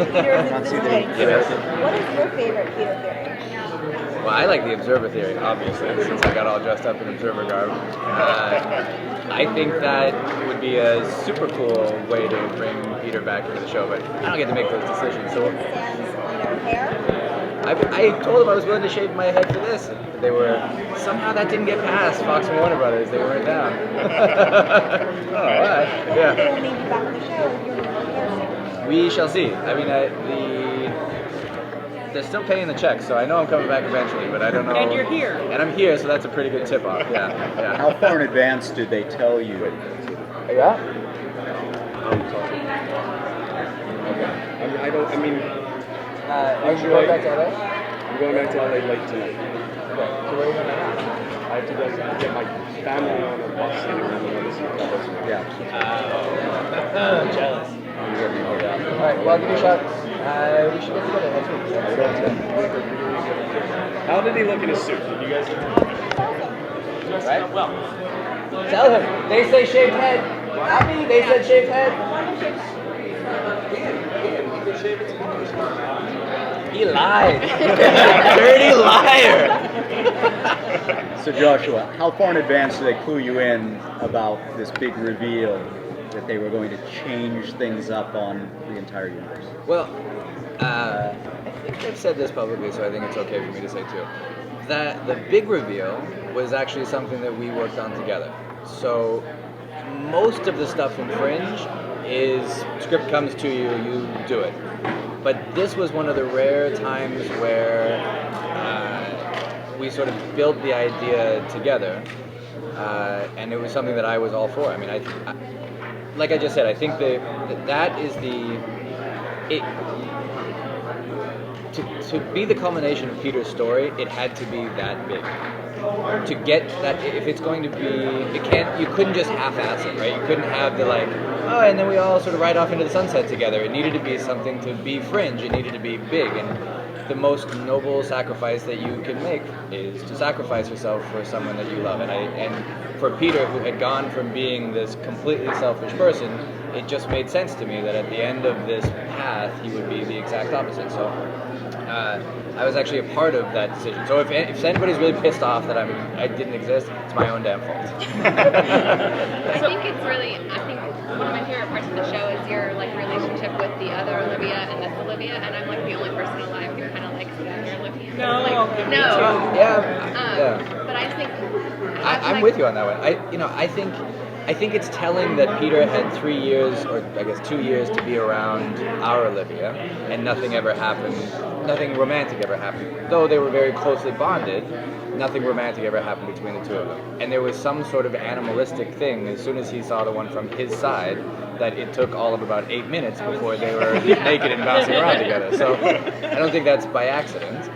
Peter's existing. Yes. What is your favorite Peter theory? Well, I like the observer theory, obviously, since I got all dressed up in observer garb. I think that would be a super cool way to bring Peter back into the show, but I don't get to make those decisions. So Stands on your hair? I told them I was willing to shave my head for this. They were, somehow that didn't get past Fox and Warner Brothers. They weren't down. Oh, all right. Yeah. They will maybe back on the show with your hair soon. We shall see. I mean, they're still paying the check, so I know I'm coming back eventually, but I don't know. And you're here. And I'm here, so that's a pretty good tip-off. Yeah. How far in advance did they tell you? Yeah? I mean, Are you going back to LA? I'm going back to LA late tonight. Okay. So where are you going now? I have to go get my family on a bus and everything. Yeah. Jealous. Alright, well, I'll give you a shot. We should get together next week. How did he look in his suit? Did you guys? Right? Well. Tell him. They say shaved head. Not me, they said shaved head. He lied. Dirty liar. So Joshua, how far in advance did they clue you in about this big reveal that they were going to change things up on the entire universe? Well, I think they've said this publicly, so I think it's okay for me to say too. That the big reveal was actually something that we worked on together. So most of the stuff in Fringe is script comes to you, you do it. But this was one of the rare times where we sort of built the idea together, and it was something that I was all for. I mean, like I just said, I think that is to be the culmination of Peter's story, it had to be that big. To get that, if it's going to be, you couldn't just half-ass it, right? You couldn't have the and then we all sort of ride off into the sunset together. It needed to be something to be Fringe. It needed to be big, and the most noble sacrifice that you can make is to sacrifice yourself for someone that you love. And for Peter, who had gone from being this completely selfish person, it just made sense to me that at the end of this path, he would be the exact opposite. So I was actually a part of that decision. So if anybody's really pissed off that I didn't exist, it's my own damn fault. I think one of my favorite parts of the show is your relationship with the other Olivia and this Olivia, and I'm the only person alive who kind of likes the other Olivia. No. But I think I'm with you on that one. I think it's telling that Peter had 3 years, or I guess 2 years, to be around our Olivia, and nothing ever happened. Nothing romantic ever happened. Though they were very closely bonded, nothing romantic ever happened between the two of them. And there was some sort of animalistic thing as soon as he saw the one from his side, that it took all of about 8 minutes before they were naked and bouncing around together. So I don't think that's by accident.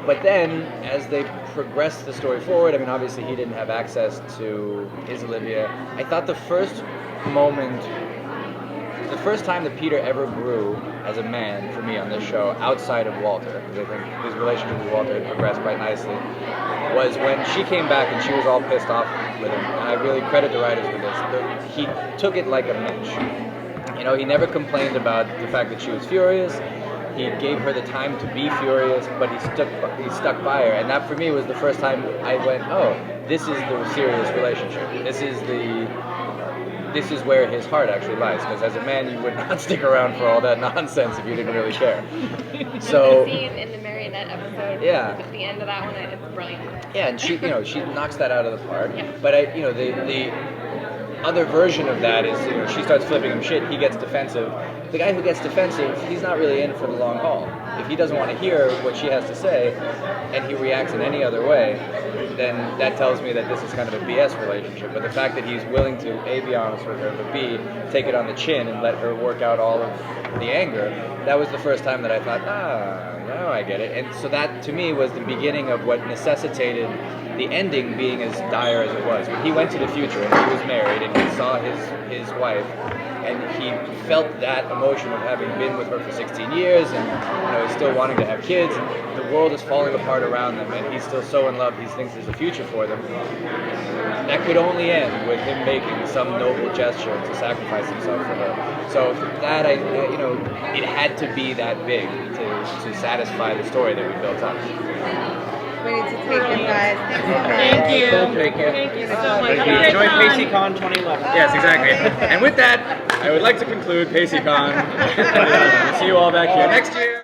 But then, as they progressed the story forward, I mean, obviously he didn't have access to his Olivia. I thought the first time that Peter ever grew as a man for me on this show, outside of Walter, because I think his relationship with Walter had progressed quite nicely, was when she came back and she was all pissed off with him. And I really credit the writers for this. He took it like a bitch. You know, he never complained about the fact that she was furious. He gave her the time to be furious, but he stuck by her. And that for me was the first time I went, oh, this is the serious relationship. This is where his heart actually lies. Because as a man, you would not stick around for all that nonsense if you didn't really care. So the scene in the marionette episode, yeah, at the end of that one, it's brilliant. Yeah, and she knocks that out of the park. Yeah. But the other version of that is, she starts flipping him shit, he gets defensive. The guy who gets defensive, he's not really in for the long haul. If he doesn't want to hear what she has to say, and he reacts in any other way, then that tells me that this is kind of a BS relationship. But the fact that he's willing to, A, be honest with her, but B, take it on the chin and let her work out all of the anger, that was the first time that I thought, now I get it. And so that, to me, was the beginning of what necessitated the ending being as dire as it was. When he went to the future and he was married and he saw his wife, and he felt that emotion of having been with her for 16 years and he's still wanting to have kids, and the world is falling apart around them, and he's still so in love, he thinks there's a future for them. That could only end with him making some noble gesture to sacrifice himself for her. So that it had to be that big to satisfy the story that we built up. We need to take it, guys. Thanks so much. Thank you. Take care. Thank you so much. Thank Have you. a great Enjoy time. Pacey-Con 2011. Yes, exactly. And with that, I would like to conclude Pacey-Con. See you all back here next year.